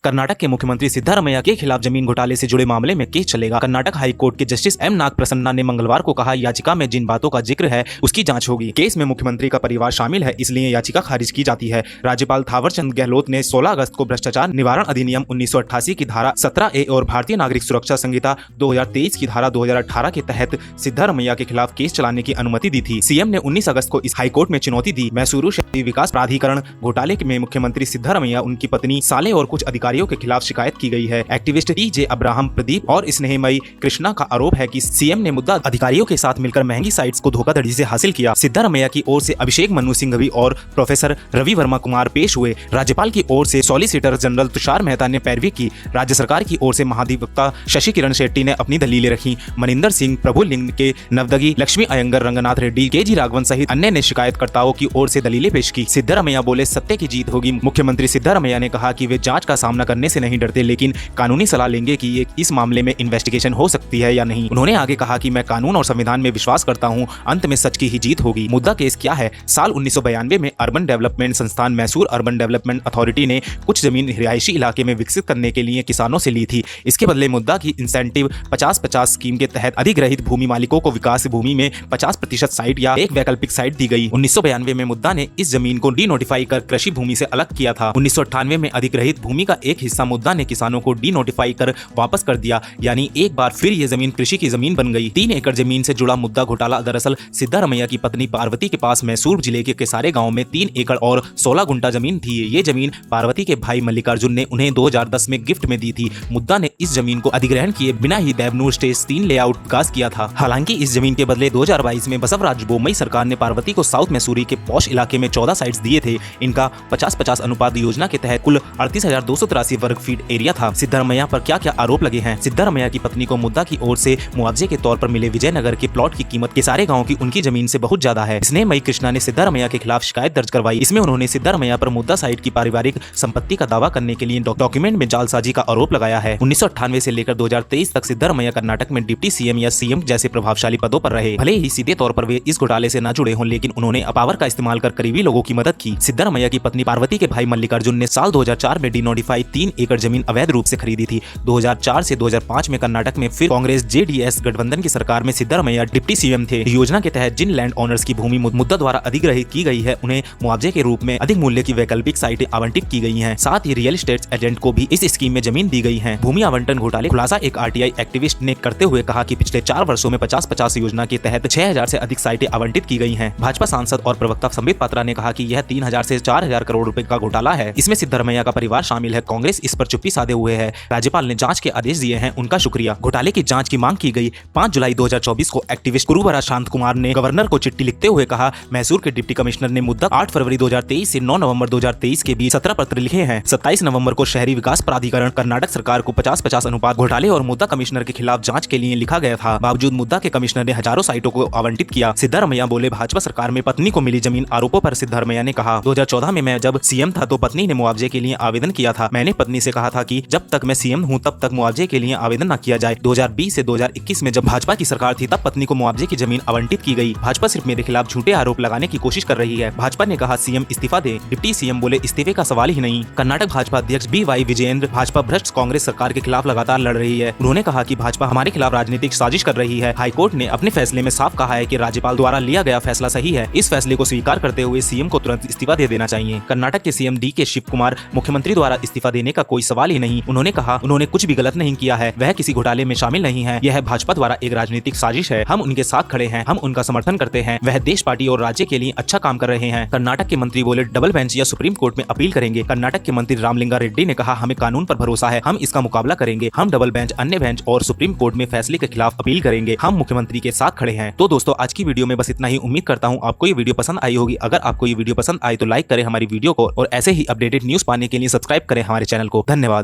कर्नाटक के मुख्यमंत्री सिद्धारमैया के खिलाफ जमीन घोटाले से जुड़े मामले में केस चलेगा। कर्नाटक हाई कोर्ट के जस्टिस एम नाग प्रसन्ना ने मंगलवार को कहा, याचिका में जिन बातों का जिक्र है उसकी जांच होगी। केस में मुख्यमंत्री का परिवार शामिल है, इसलिए याचिका खारिज की जाती है। राज्यपाल थावरचंद गहलोत ने 16 अगस्त को भ्रष्टाचार निवारण अधिनियम 1988 की धारा 17A और भारतीय नागरिक सुरक्षा संहिता 2023 की धारा 2018 के तहत सिद्धारमैया के खिलाफ केस चलाने की अनुमति दी थी। सीएम ने 19 अगस्त को इस हाईकोर्ट में चुनौती दी। मैसूरू शहरी विकास प्राधिकरण घोटाले में मुख्यमंत्री सिद्धारमैया, उनकी पत्नी, साले और कुछ अधिकारियों के खिलाफ शिकायत की गई है। एक्टिविस्ट टीजे अब्राहम प्रदीप और स्नेहमयी कृष्णा का आरोप है कि सीएम ने मुद्दा अधिकारियों के साथ मिलकर महंगी साइट्स को धोखाधड़ी से हासिल किया। सिद्धारमैया की ओर से अभिषेक मनु सिंघवी और प्रोफेसर रवि वर्मा कुमार पेश हुए। राज्यपाल की ओर से सॉलिसिटर जनरल तुषार मेहता ने पैरवी की। राज्य सरकार की ओर से महाधिवक्ता शशि किरण शेट्टी ने अपनी दलीलें रखी। मनिंदर सिंह, प्रभुलिंग के नवदगी, लक्ष्मी अयंगर, रंगनाथ रेड्डी, के.जी. राघवन सहित अन्य ने शिकायतकर्ताओं की ओर से दलीलें पेश की। सिद्धारमैया बोले, सत्य की जीत होगी। मुख्यमंत्री सिद्धारमैया ने कहा कि वे जांच का सामना करने से नहीं डरते, लेकिन कानूनी सलाह लेंगे कि इस मामले में इन्वेस्टिगेशन हो सकती है या नहीं। उन्होंने आगे कहा कि मैं कानून और संविधान में विश्वास करता हूं, अंत में सच की ही जीत होगी। मुद्दा केस क्या है? साल 1992 में अर्बन डेवलपमेंट संस्थान मैसूर अर्बन डेवलपमेंट अथॉरिटी ने कुछ जमीन रिहायशी इलाके में विकसित करने के लिए किसानों से ली थी। इसके बदले मुद्दा की इंसेंटिव 50-50 स्कीम के तहत अधिग्रहित भूमि मालिकों को विकास भूमि में 50% साइट या एक वैकल्पिक साइट दी गई। 1992 में मुद्दा ने इस जमीन को डीनोटिफाई कर कृषि भूमि से अलग किया था। 1998 में अधिग्रहित भूमि का एक हिस्सा मुद्दा ने किसानों को डीनोटिफाई कर वापस कर दिया, यानी एक बार फिर ये जमीन कृषि की जमीन बन गई। 3 एकड़ जमीन से जुड़ा मुद्दा घोटाला दरअसल सिद्धारमैया की पत्नी पार्वती के पास मैसूर जिले के केसारे गांव में 3 एकड़ और 16 गुंठा जमीन थी। ये जमीन पार्वती के भाई मल्लिकार्जुन ने उन्हें 2010 में गिफ्ट में दी थी। मुद्दा ने इस जमीन को अधिग्रहण किए बिना ही देवनूर स्टेज 3 लेआउट विकास किया था। हालांकि इस जमीन के बदले 2022 में बसवराज बोम्मई सरकार ने पार्वती को साउथ मैसूरी के पॉश इलाके में 14 साइट्स दिए थे। इनका 50-50 अनुपात योजना के तहत कुल 38,283 वर्ग फीट एरिया था। सिद्धारमैया पर क्या क्या आरोप लगे हैं? सिद्धारमैया की पत्नी को मुद्दा की ओर से मुआवजे के तौर पर मिले विजयनगर के प्लॉट की कीमत केसारे गांव की उनकी जमीन से बहुत ज्यादा है। स्नेहमयी कृष्णा ने सिद्धारमैया के खिलाफ शिकायत दर्ज करवाई। इसमें उन्होंने सिद्धारमैया पर मुद्दा साइट की पारिवारिक संपत्ति का दावा करने के लिए डॉक्यूमेंट में जालसाजी का आरोप लगाया है। 1998 से लेकर 2023 तक सिद्धारमैया कर्नाटक में डिप्टी सीएम या सीएम जैसे प्रभावशाली पदों पर रहे। भले ही सीधे तौर पर वे इस घोटाले से न जुड़े हों, लेकिन उन्होंने पावर का इस्तेमाल कर करीबी लोगों की मदद की। सिद्धारमैया की पत्नी पार्वती के भाई मल्लिकार्जुन ने साल 2004 में डीनोटिफाई 3 एकड़ जमीन अवैध रूप से खरीदी थी। 2004 से 2005 में कर्नाटक में फिर कांग्रेस जेडीएस गठबंधन की सरकार में सिद्धारमैया डिप्टी सीएम थे। योजना के तहत जिन लैंड ओनर्स की भूमि मुद्दा द्वारा अधिग्रहित की गई है, उन्हें मुआवजे के रूप में अधिक मूल्य की वैकल्पिक साइटें आवंटित की गई हैं। साथ ही रियल एस्टेट एजेंट को भी इस स्कीम में जमीन दी गई है। भूमि आवंटन घोटाले खुलासा एक आरटीआई एक्टिविस्ट ने करते हुए कहा कि पिछले 4 वर्षों में 50-50 योजना के तहत 6,000 से अधिक साइटें आवंटित की गई हैं। भाजपा सांसद और प्रवक्ता संबित पात्रा ने कहा कि यह 3,000 से 4,000 करोड़ रुपए का घोटाला है। इसमें सिद्धारमैया का परिवार शामिल है। कांग्रेस इस पर चुप्पी साधे हुए है। राज्यपाल ने जांच के आदेश दिए हैं, उनका शुक्रिया। घोटाले की जांच की मांग की गई। 5 जुलाई 2024 को एक्टिविस्ट गुरुबरा शांत कुमार ने गवर्नर को चिट्ठी लिखते हुए कहा, मैसूर के डिप्टी कमिश्नर ने मुद्दा 8 फरवरी 2023 से 9 नवंबर 2023 के बीच 17 पत्र लिखे हैं। 27 नवंबर को शहरी विकास प्राधिकरण कर्नाटक सरकार को 50-50 अनुपात घोटाले और मुद्दा कमिश्नर के खिलाफ जांच के लिए लिखा गया था। बावजूद मुद्दा के कमिश्नर ने हजारों साइटों को आवंटित किया। सिद्धारमैया बोले, भाजपा सरकार में पत्नी को मिली जमीन आरोपों पर सिद्धारमैया ने कहा, 2014 में मैं जब सीएम था तो पत्नी ने मुआवजे के लिए आवेदन किया था। मैंने पत्नी से कहा था कि जब तक मैं सीएम हूं तब तक मुआवजे के लिए आवेदन न किया जाए। 2020 से 2021 में जब भाजपा की सरकार थी तब पत्नी को मुआवजे की जमीन आवंटित की गई। भाजपा सिर्फ मेरे खिलाफ झूठे आरोप लगाने की कोशिश कर रही है। भाजपा ने कहा, सीएम इस्तीफा दे। डिप्टी सीएम बोले, इस्तीफे का सवाल ही नहीं। कर्नाटक भाजपा अध्यक्ष BY विजयेंद्र, भाजपा भ्रष्ट कांग्रेस सरकार के खिलाफ लगातार लड़ रही है। उन्होंने कहा कि भाजपा हमारे खिलाफ राजनीतिक साजिश कर रही है। हाईकोर्ट ने अपने फैसले में साफ कहा है कि राज्यपाल द्वारा लिया गया फैसला सही है। इस फैसले को स्वीकार करते हुए सीएम को तुरंत इस्तीफा दे देना चाहिए। कर्नाटक के सीएम DK शिव कुमार, मुख्यमंत्री द्वारा इस्तीफा देने का कोई सवाल ही नहीं। उन्होंने कहा, उन्होंने कुछ भी गलत नहीं किया है, वह किसी घोटाले में शामिल नहीं है। यह भाजपा द्वारा एक राजनीतिक साजिश है। हम उनके साथ खड़े हैं, हम उनका समर्थन करते हैं। वह देश, पार्टी और राज्य के लिए अच्छा काम कर रहे हैं। कर्नाटक के मंत्री बोले, डबल बेंच या सुप्रीम कोर्ट में अपील करेंगे। कर्नाटक के मंत्री रामलिंगा रेड्डी ने कहा, हमें कानून पर भरोसा है, हम इसका मुकाबला करेंगे। हम डबल बेंच, अन्य बेंच और सुप्रीम कोर्ट में फैसले के खिलाफ अपील करेंगे। हम मुख्यमंत्री के साथ खड़े हैं। तो दोस्तों, आज की वीडियो में बस इतना ही। उम्मीद करता हूँ आपको ये वीडियो पसंद आई होगी। अगर आपको ये वीडियो पसंद आई तो लाइक करें हमारी वीडियो को और ऐसे ही अपडेटेड न्यूज पाने के लिए सब्सक्राइब करें हमारे चैनल को। धन्यवाद।